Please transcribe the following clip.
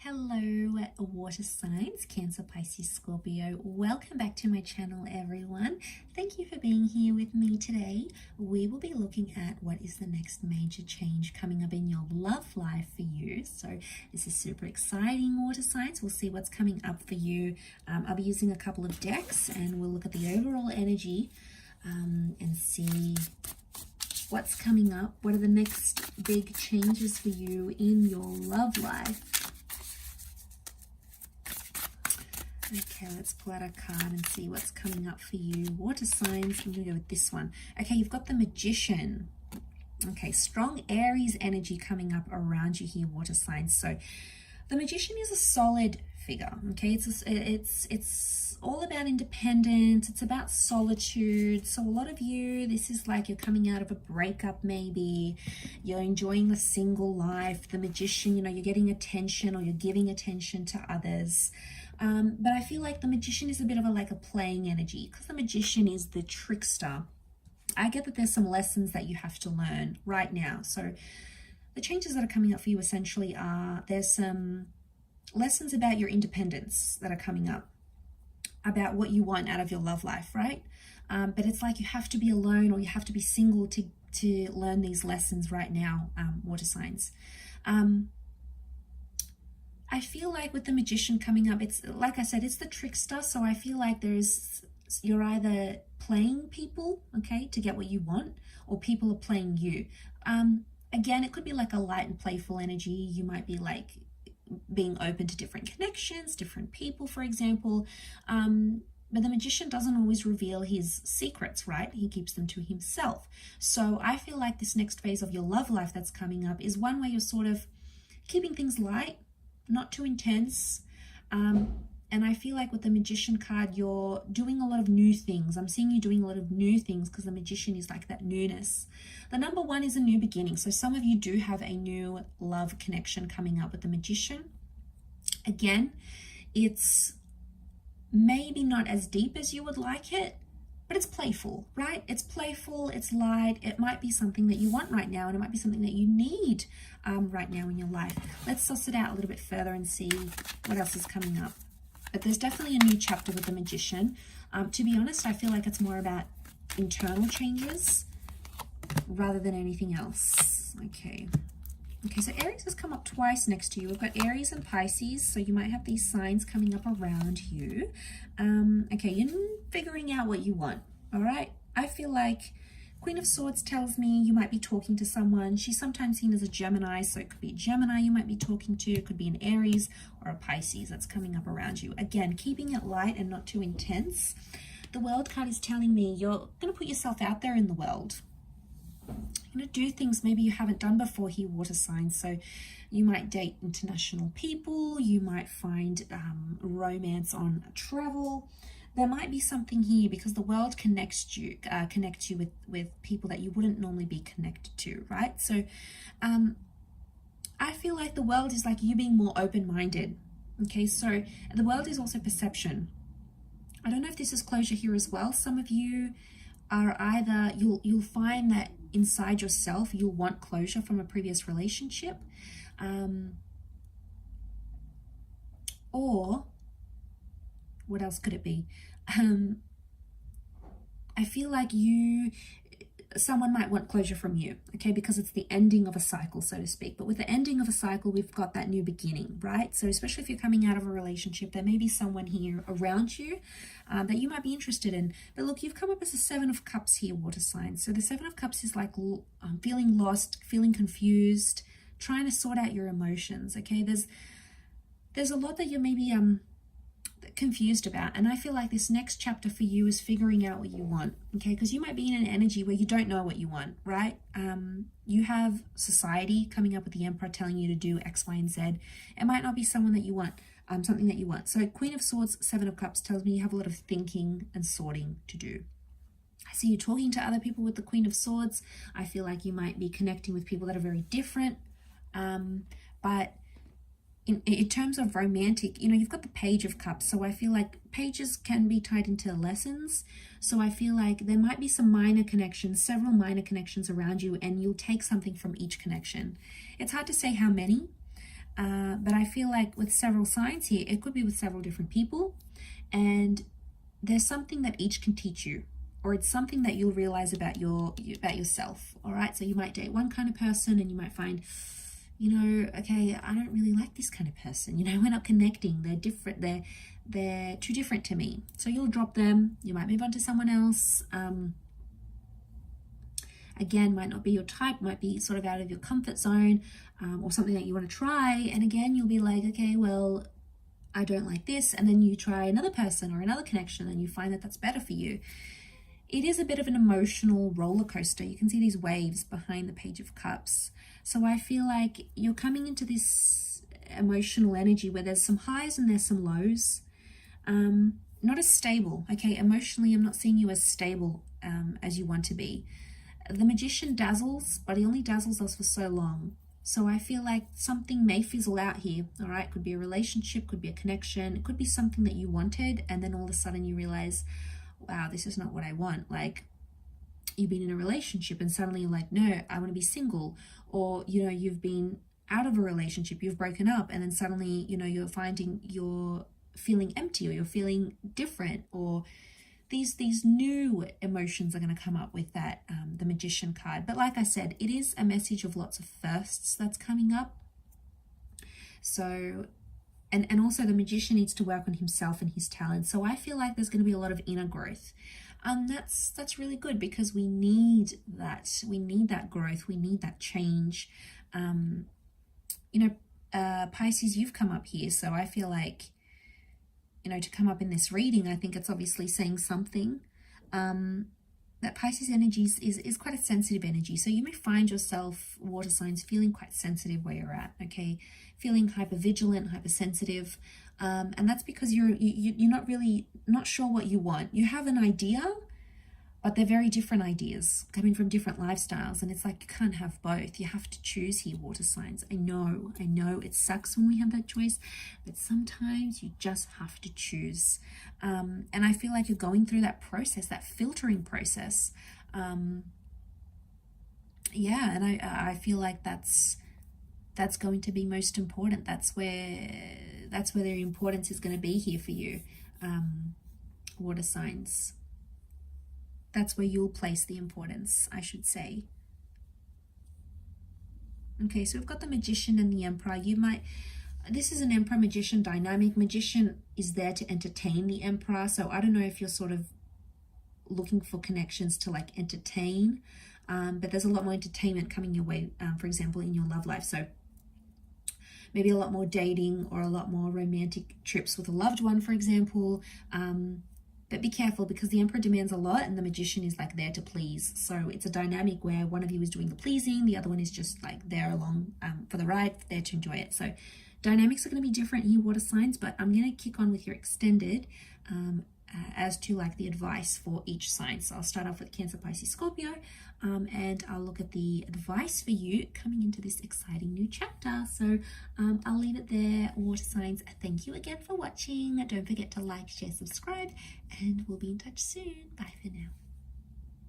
Hello, water signs, Cancer, Pisces, Scorpio. Welcome back to my channel, everyone. Thank you for being here with me today. We will be looking at what is the next major change coming up in your love life for you. So this is super exciting, water signs. We'll see what's coming up for you. I'll be using a couple of decks and we'll look at the overall energy and see what's coming up. What are the next big changes for you in your love life? Okay, let's pull out a card and see what's coming up for you. Water signs, I'm going to go with this one. Okay, you've got the Magician. Okay, strong Aries energy coming up around you here, water signs. So the Magician is a solid figure, okay? It's all about independence. It's about solitude. So a lot of you, this is like you're coming out of a breakup maybe. You're enjoying the single life. The Magician, you know, you're getting attention or you're giving attention to others. But I feel like the Magician is a bit of a playing energy because the Magician is the trickster. I get that there's some lessons that you have to learn right now. So the changes that are coming up for you essentially are there's some lessons about your independence that are coming up, about what you want out of your love life, right? But it's like you have to be alone or you have to be single to learn these lessons right now, water signs. I feel like with the Magician coming up, it's like I said, it's the trickster. So I feel like you're either playing people, okay, to get what you want, or people are playing you. Again, it could be like a light and playful energy. You might be like being open to different connections, different people, for example. But the Magician doesn't always reveal his secrets, right? He keeps them to himself. So I feel like this next phase of your love life that's coming up is one where you're sort of keeping things light, not too intense. And I feel like with the Magician card, you're doing a lot of new things. I'm seeing you doing a lot of new things because the Magician is like that newness. The number one is a new beginning. So some of you do have a new love connection coming up with the Magician. Again, it's maybe not as deep as you would like it, but it's playful, right? It's playful, it's light. It might be something that you want right now, and it might be something that you need right now in your life. Let's suss it out a little bit further and see what else is coming up. But there's definitely a new chapter with the Magician. To be honest, I feel like it's more about internal changes rather than anything else. Okay, so Aries has come up twice next to you. We've got Aries and Pisces, so you might have these signs coming up around you. Okay, you're figuring out what you want, all right? I feel like Queen of Swords tells me you might be talking to someone. She's sometimes seen as a Gemini, so it could be a Gemini you might be talking to. It could be an Aries or a Pisces that's coming up around you. Again, keeping it light and not too intense. The World card is telling me you're going to put yourself out there in the world. You're going to do things maybe you haven't done before here, water signs. So you might date international people. You might find romance on travel. There might be something here because the World connects you with people that you wouldn't normally be connected to, right? So I feel like the World is like you being more open-minded. Okay, so the World is also perception. I don't know if this is closure here as well. Some of you are either you'll find that inside yourself you'll want closure from a previous relationship, or what else could it be? I feel like someone might want closure from you, okay, because it's the ending of a cycle, so to speak. But with the ending of a cycle, we've got that new beginning, right? So especially if you're coming out of a relationship, there may be someone here around you that you might be interested in. But look, you've come up as a Seven of Cups here, water signs. So the Seven of Cups is like feeling lost, feeling confused, trying to sort out your emotions, okay? There's a lot that you're maybe confused about, and I feel like this next chapter for you is figuring out what you want, okay? Because you might be in an energy where you don't know what you want, right? You have society coming up with the Emperor telling you to do X, Y, and Z. It might not be someone that you want, something that you want. So Queen of Swords, Seven of Cups tells me you have a lot of thinking and sorting to do. I see you talking to other people with the Queen of Swords. I feel like you might be connecting with people that are very different, but in terms of romantic, you know, you've got the Page of Cups. So I feel like pages can be tied into lessons. So I feel like there might be some minor connections, several minor connections around you, and you'll take something from each connection. It's hard to say how many, but I feel like with several signs here, it could be with several different people, and there's something that each can teach you, or it's something that you'll realize about yourself. All right, so you might date one kind of person and you might find, you know, okay, I don't really like this kind of person, you know, we're not connecting, they're different, they're too different to me. So you'll drop them, you might move on to someone else. Again, might not be your type, might be sort of out of your comfort zone, or something that you want to try. And again, you'll be like, okay, well, I don't like this. And then you try another person or another connection and you find that that's better for you. It is a bit of an emotional roller coaster. You can see these waves behind the Page of Cups. So I feel like you're coming into this emotional energy where there's some highs and there's some lows. Not as stable, okay? Emotionally, I'm not seeing you as stable as you want to be. The Magician dazzles, but he only dazzles us for so long. So I feel like something may fizzle out here, all right? Could be a relationship, could be a connection. It could be something that you wanted, and then all of a sudden you realize, wow, this is not what I want. Like, you've been in a relationship and suddenly you're like, no, I want to be single. Or, you know, you've been out of a relationship, you've broken up, and then suddenly, you know, you're finding you're feeling empty, or you're feeling different, or these new emotions are going to come up with that, the Magician card. But like I said, it is a message of lots of firsts that's coming up. So, and also the Magician needs to work on himself and his talents. So I feel like there's going to be a lot of inner growth. That's really good, because we need that. We need that growth. We need that change. You know, Pisces, you've come up here. So I feel like, you know, to come up in this reading, I think it's obviously saying something. That Pisces energy is quite a sensitive energy. So you may find yourself, water signs, feeling quite sensitive where you're at, okay? Feeling hypervigilant, hypersensitive. And that's because you're not sure what you want. You have an idea, but they're very different ideas coming from different lifestyles. And it's like, you can't have both. You have to choose here, water signs. I know it sucks when we have that choice, but sometimes you just have to choose. And I feel like you're going through that process, that filtering process. Yeah, and I feel like that's going to be most important. That's where the importance is going to be here for you, water signs. That's where you'll place the importance, I should say. Okay, so we've got the Magician and the Emperor. This is an Emperor-Magician dynamic. Magician is there to entertain the Emperor. So I don't know if you're sort of looking for connections to like entertain, but there's a lot more entertainment coming your way, for example, in your love life. So maybe a lot more dating or a lot more romantic trips with a loved one, for example. But be careful, because the Emperor demands a lot and the Magician is like there to please. So it's a dynamic where one of you is doing the pleasing, the other one is just like there along for the ride, there to enjoy it. So dynamics are going to be different here, water signs, but I'm going to kick on with your extended as to like the advice for each sign. So I'll start off with Cancer, Pisces, Scorpio, and I'll look at the advice for you coming into this exciting new chapter. So I'll leave it there, water signs. Thank you again for watching. Don't forget to like, share, subscribe, and we'll be in touch soon. Bye for now.